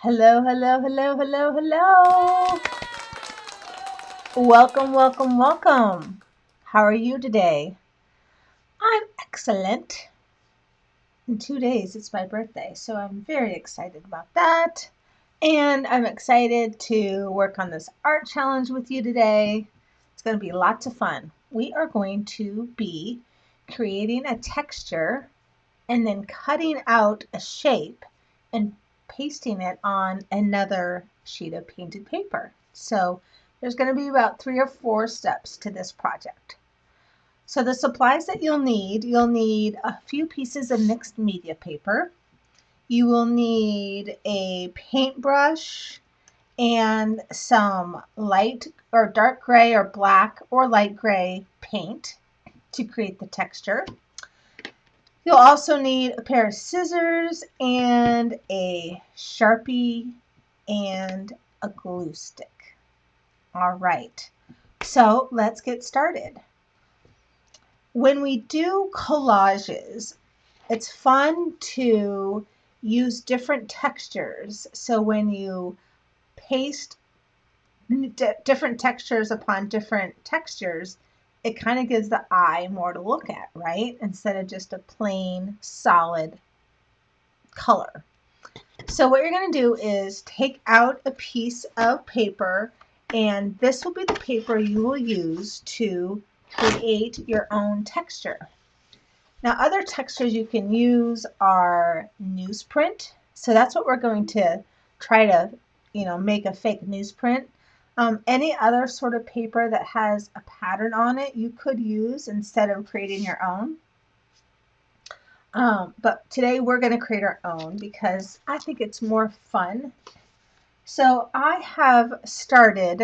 Hello, hello, hello, hello, hello. Welcome, welcome, welcome. How are you today? I'm excellent. In 2 days, it's my birthday, so I'm very excited about that. And I'm excited to work on this art challenge with you today. It's going to be lots of fun. We are going to be creating a texture and then cutting out a shape and pasting it on another sheet of painted paper. So there's going to be about 3 or 4 steps to this project. So the supplies that you'll need a few pieces of mixed media paper. You will need a paintbrush and some light or dark gray or black or light gray paint to create the texture. You'll also need a pair of scissors and a Sharpie and a glue stick. All right, so let's get started. When we do collages, it's fun to use different textures. So when you paste different textures upon different textures, it kind of gives the eye more to look at, right? Instead of just a plain solid color. So what you're going to do is take out a piece of paper, and this will be the paper you will use to create your own texture. Now, other textures you can use are newsprint. So that's what we're going to try to, make a fake newsprint. Any other sort of paper that has a pattern on it, you could use instead of creating your own. But today we're going to create our own because I think it's more fun. So I have started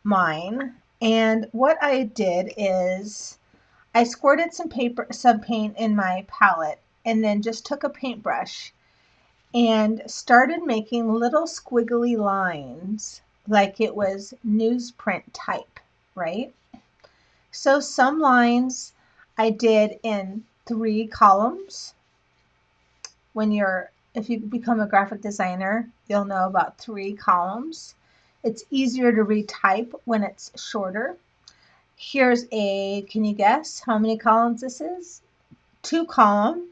mine, and what I did is I squirted some paint in my palette, and then just took a paintbrush and started making little squiggly lines like it was newsprint type, right? So some lines I did in 3 columns. If you become a graphic designer, you'll know about 3 columns. It's easier to retype when it's shorter. Can you guess how many columns this is? 2 column.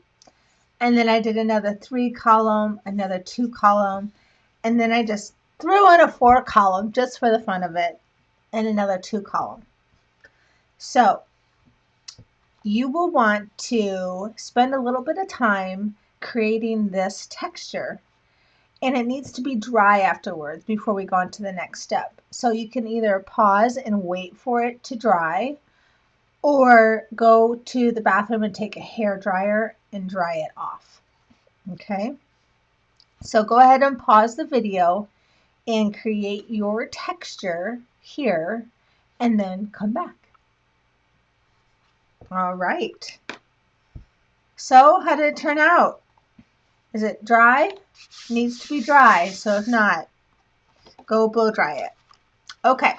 And then I did another 3 column, another 2 column, and then I just threw in a 4 column just for the fun of it, and another 2 column. So you will want to spend a little bit of time creating this texture, and it needs to be dry afterwards before we go on to the next step. So you can either pause and wait for it to dry, or go to the bathroom and take a hair dryer and dry it off. Okay, so go ahead and pause the video and create your texture here, and then come back. All right, so how did it turn out? Is it dry? Needs to be dry, so if not, go blow dry it. Okay,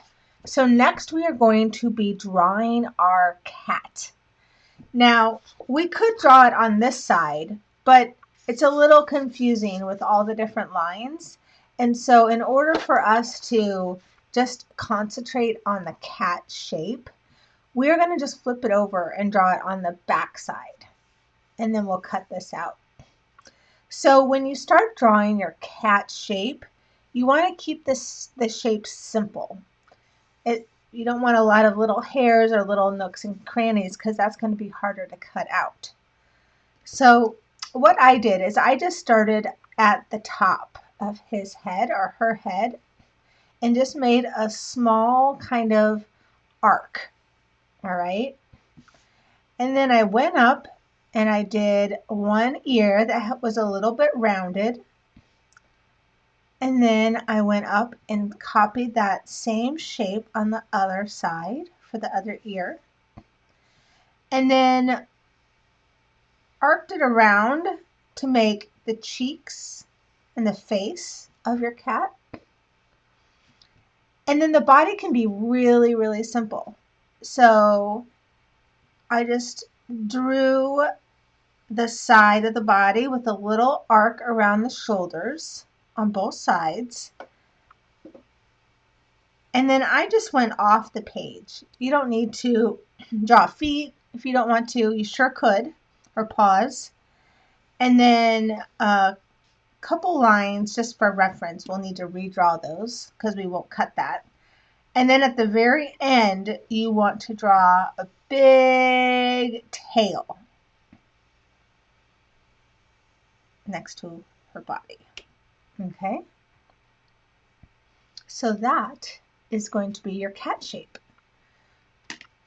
so next we are going to be drawing our cat. Now, we could draw it on this side, but it's a little confusing with all the different lines. And so in order for us to just concentrate on the cat shape, we're going to just flip it over and draw it on the back side. And then we'll cut this out. So when you start drawing your cat shape, you want to keep the shape simple. You don't want a lot of little hairs or little nooks and crannies because that's going to be harder to cut out. So what I did is I just started at the top of his head or her head and just made a small kind of arc. All right. And then I went up and I did one ear that was a little bit rounded. And then I went up and copied that same shape on the other side for the other ear. And then arced it around to make the cheeks and the face of your cat. And then the body can be really, really simple. So I just drew the side of the body with a little arc around the shoulders on both sides. And then I just went off the page. You don't need to draw feet if you don't want to. You sure could, or paws. And then a couple lines just for reference. We'll need to redraw those because we won't cut that. And then at the very end, you want to draw a big tail next to her body. Okay? So that is going to be your cat shape.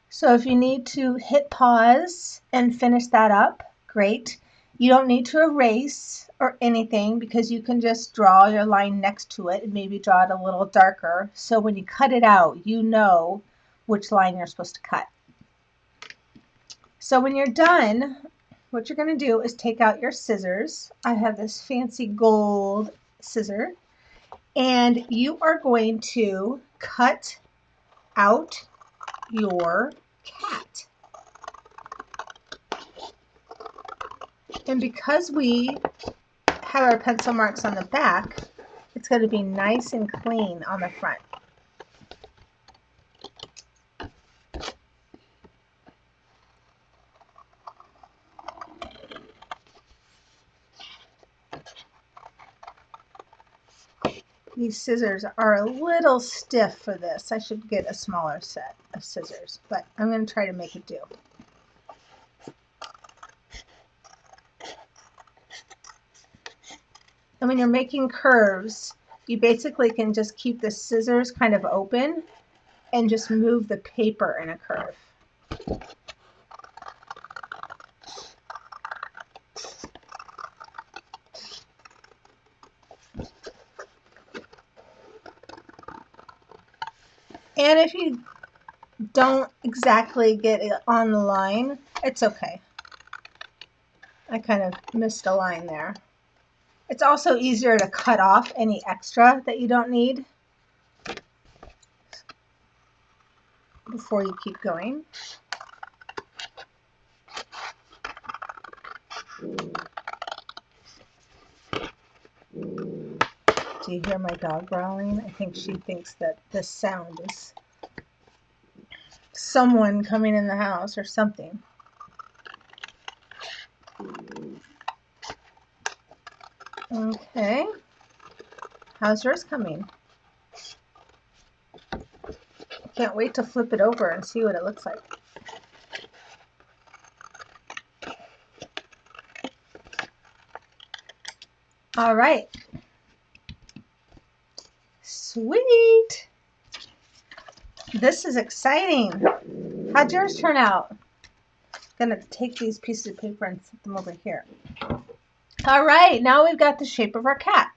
So if you need to hit pause and finish that up, great. You don't need to erase or anything because you can just draw your line next to it and maybe draw it a little darker. So when you cut it out, you know which line you're supposed to cut. So when you're done, what you're going to do is take out your scissors. I have this fancy gold scissor, and you are going to cut out your cat. And because we have our pencil marks on the back, it's going to be nice and clean on the front. These scissors are a little stiff for this. I should get a smaller set of scissors, but I'm going to try to make it do. And when you're making curves, you basically can just keep the scissors kind of open and just move the paper in a curve. And if you don't exactly get it on the line, it's okay. I kind of missed a line there. It's also easier to cut off any extra that you don't need before you keep going. Do you hear my dog growling? I think she thinks that this sound is someone coming in the house or something. Okay. How's yours coming? Can't wait to flip it over and see what it looks like. All right. Sweet. This is exciting. How'd yours turn out? I'm going to take these pieces of paper and set them over here. All right, now we've got the shape of our cat.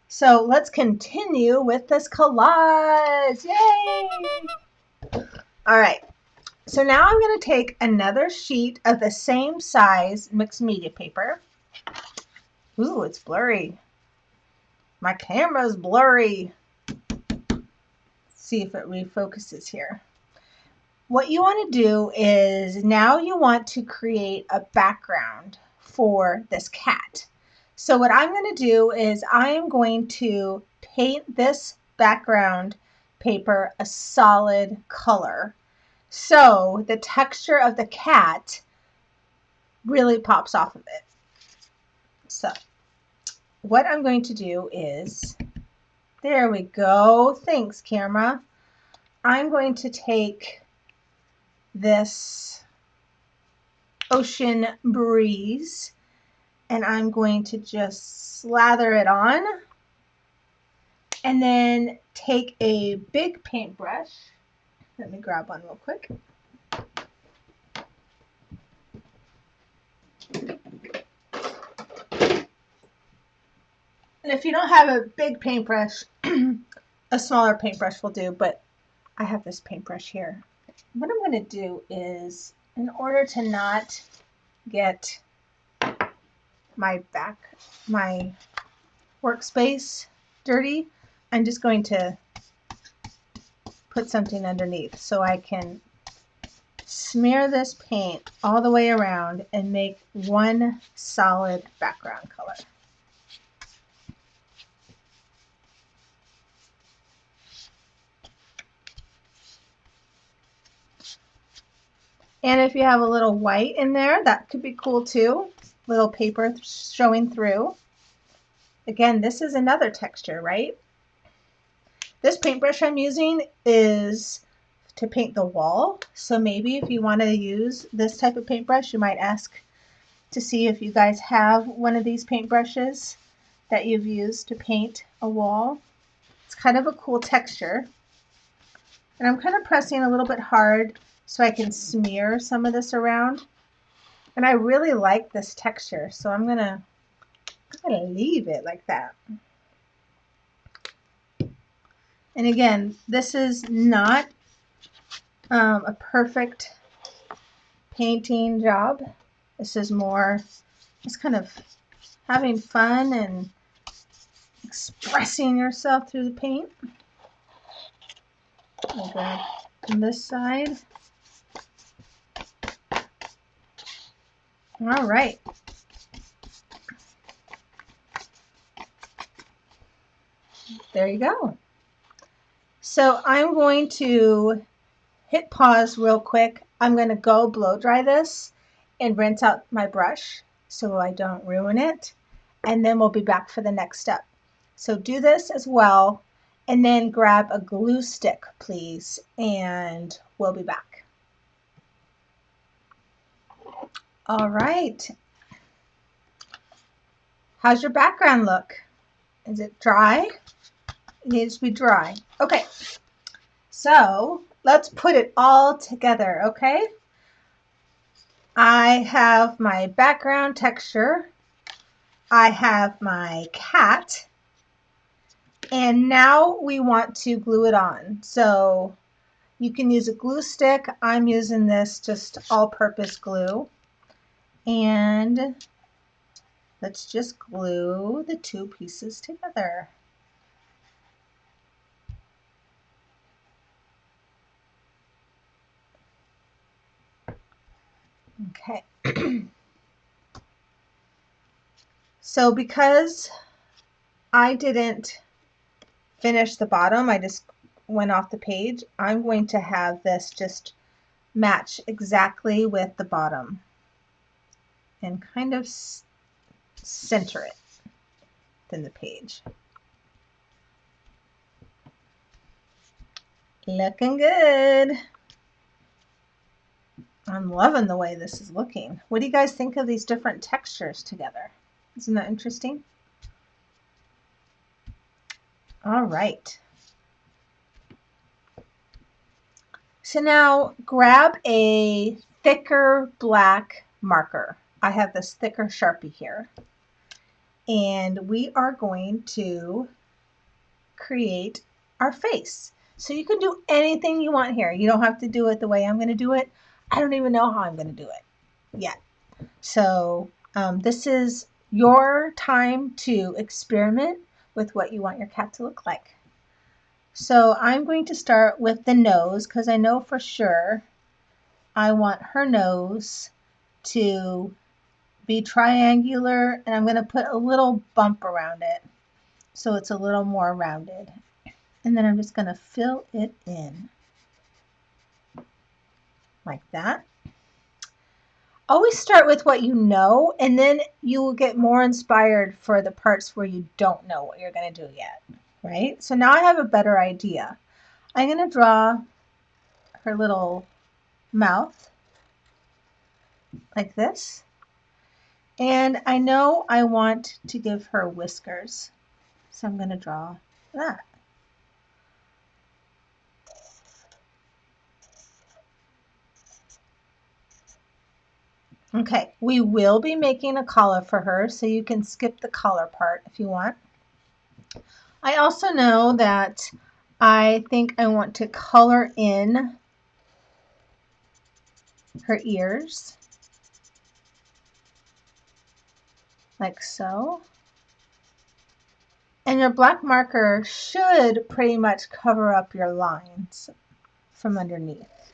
So let's continue with this collage. Yay! All right, so now I'm going to take another sheet of the same size mixed media paper. Ooh, it's blurry. My camera's blurry. Let's see if it refocuses here. What you want to do is now you want to create a background for this cat. So what I'm going to do is I am going to paint this background paper a solid color so the texture of the cat really pops off of it. So what I'm going to do is, there we go. Thanks, camera. I'm going to take this ocean breeze and I'm going to just slather it on and then take a big paintbrush. Let me grab one real quick. And if you don't have a big paintbrush, a smaller paintbrush will do, but I have this paintbrush here. What I'm going to do is, in order to not get my workspace dirty, I'm just going to put something underneath so I can smear this paint all the way around and make one solid background color. And if you have a little white in there, that could be cool too. Little paper showing through. Again, this is another texture, right? This paintbrush I'm using is to paint the wall. So maybe if you want to use this type of paintbrush, you might ask to see if you guys have one of these paintbrushes that you've used to paint a wall. It's kind of a cool texture. And I'm kind of pressing a little bit hard so I can smear some of this around. And I really like this texture, so I'm gonna leave it like that. And again, this is not a perfect painting job. This is more just kind of having fun and expressing yourself through the paint. I'll grab from this side. All right. There you go. So I'm going to hit pause real quick. I'm going to go blow dry this and rinse out my brush so I don't ruin it. And then we'll be back for the next step. So do this as well. And then grab a glue stick, please. And we'll be back. All right. How's your background look? Is it dry? It needs to be dry. Okay. So let's put it all together, okay? I have my background texture. I have my cat. And now we want to glue it on. So you can use a glue stick. I'm using this just all-purpose glue. And let's just glue the two pieces together. Okay. So because I didn't finish the bottom, I just went off the page, I'm going to have this just match exactly with the bottom and kind of center it in the page. Looking good. I'm loving the way this is looking. What do you guys think of these different textures together? Isn't that interesting? All right. So now grab a thicker black marker. I have this thicker Sharpie here. And we are going to create our face. So you can do anything you want here. You don't have to do it the way I'm going to do it. I don't even know how I'm going to do it yet. So this is your time to experiment with what you want your cat to look like. So I'm going to start with the nose because I know for sure I want her nose to be triangular, and I'm going to put a little bump around it so it's a little more rounded. And then I'm just going to fill it in like that. Always start with what you know, and then you will get more inspired for the parts where you don't know what you're going to do yet, right? So now I have a better idea. I'm going to draw her little mouth like this. And I know I want to give her whiskers, so I'm going to draw that. Okay, we will be making a collar for her, so you can skip the collar part if you want. I also know that I think I want to color in her ears, like so. And your black marker should pretty much cover up your lines from underneath.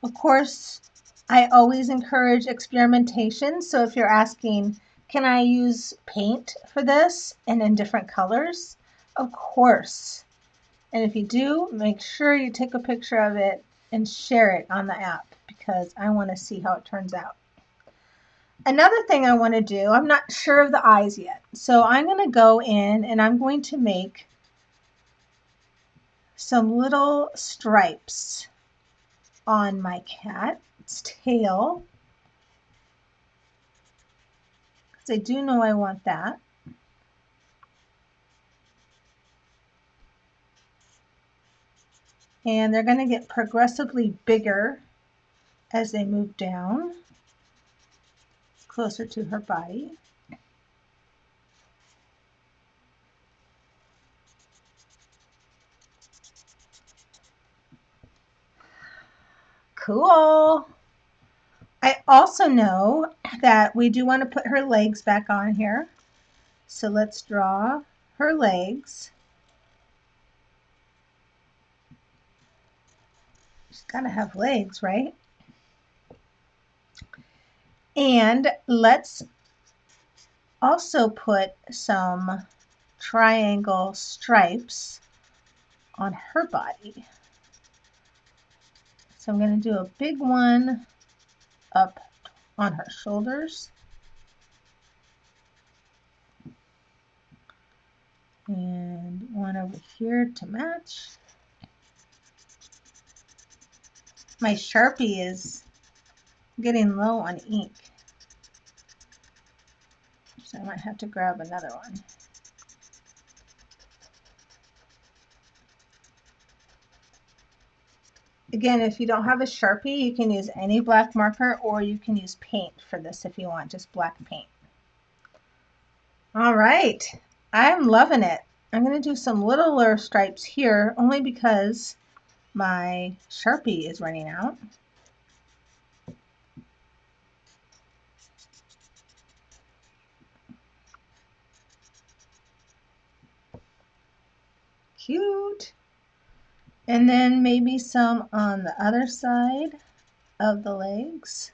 Of course, I always encourage experimentation. So if you're asking, can I use paint for this and in different colors? Of course. And if you do, make sure you take a picture of it and share it on the app because I want to see how it turns out. Another thing I want to do, I'm not sure of the eyes yet. So I'm going to go in and I'm going to make some little stripes on my cat's tail. Because I do know I want that. And they're going to get progressively bigger as they move down closer to her body. Cool. I also know that we do want to put her legs back on here. So let's draw her legs. She's got to have legs, right? And let's also put some triangle stripes on her body. So I'm going to do a big one up on her shoulders. And one over here to match. My Sharpie is getting low on ink, so I might have to grab another one. Again, if you don't have a Sharpie, you can use any black marker or you can use paint for this if you want, just black paint. All right, I'm loving it. I'm going to do some littler stripes here only because my Sharpie is running out. Cute. And then maybe some on the other side of the legs.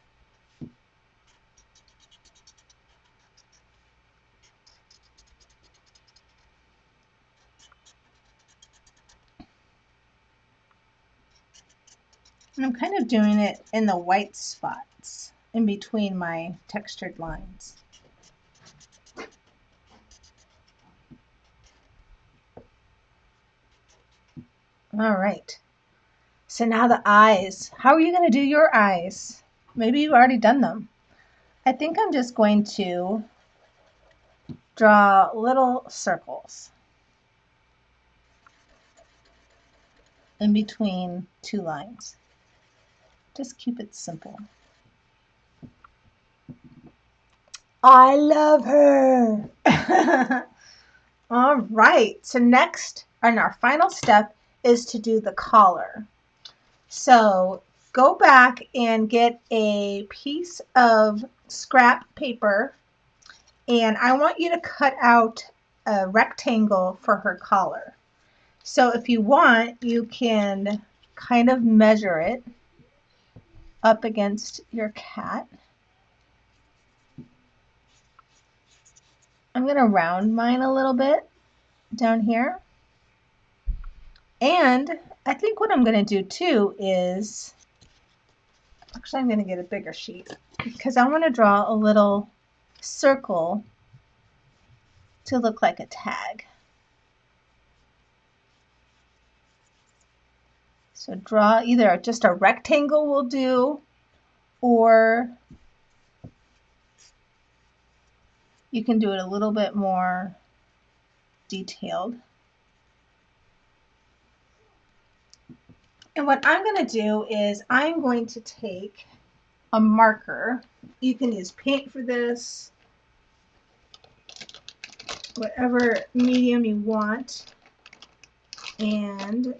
And I'm kind of doing it in the white spots in between my textured lines. All right. So now the eyes. How are you going to do your eyes? Maybe you've already done them. I think I'm just going to draw little circles in between two lines. Just keep it simple. I love her. All right. So next, and our final step is to do the collar. So go back and get a piece of scrap paper, and I want you to cut out a rectangle for her collar. So if you want, you can kind of measure it up against your cat. I'm going to round mine a little bit down here. And I think what I'm going to do too is, actually I'm going to get a bigger sheet because I want to draw a little circle to look like a tag. So draw either just a rectangle will do, or you can do it a little bit more detailed. And what I'm going to do is I'm going to take a marker. You can use paint for this, whatever medium you want. And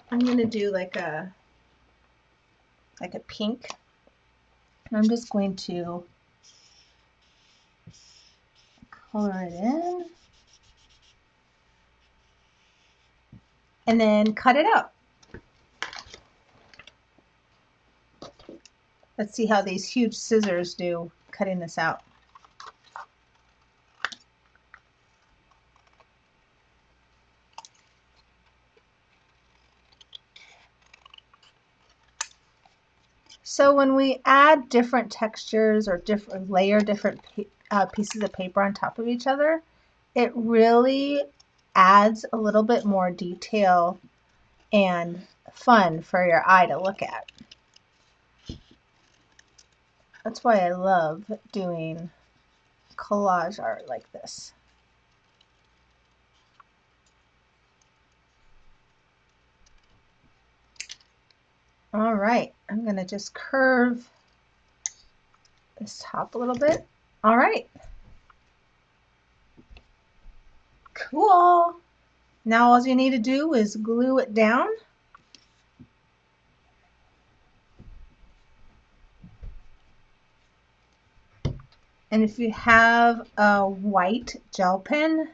I'm going to do like a pink. And I'm just going to color it in and then cut it out. Let's see how these huge scissors do cutting this out. So when we add different textures or layer different pieces of paper on top of each other, it really adds a little bit more detail and fun for your eye to look at. That's why I love doing collage art like this. All right, I'm gonna just curve this top a little bit. All right, cool. Now all you need to do is glue it down. And if you have a white gel pen,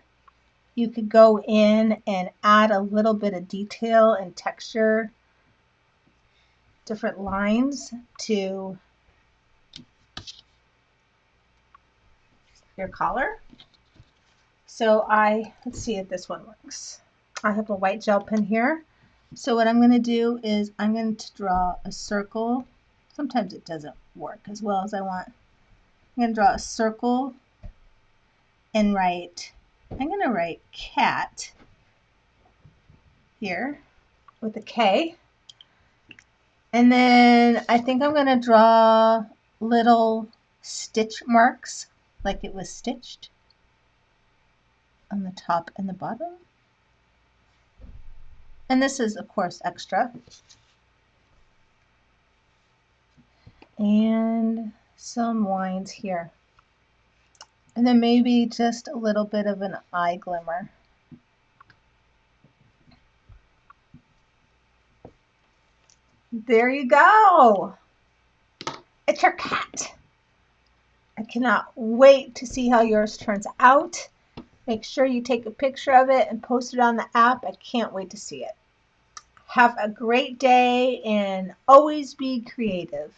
you could go in and add a little bit of detail and texture, different lines to your collar. So let's see if this one works. I have a white gel pen here. So what I'm going to do is I'm going to draw a circle. Sometimes it doesn't work as well as I want. I'm going to draw a circle and I'm going to write cat here with a K. And then I think I'm going to draw little stitch marks like it was stitched on the top and the bottom. And this is, of course, extra. And some lines here. And then maybe just a little bit of an eye glimmer. There you go. It's your cat. I cannot wait to see how yours turns out. Make sure you take a picture of it and post it on the app. I can't wait to see it. Have a great day and always be creative.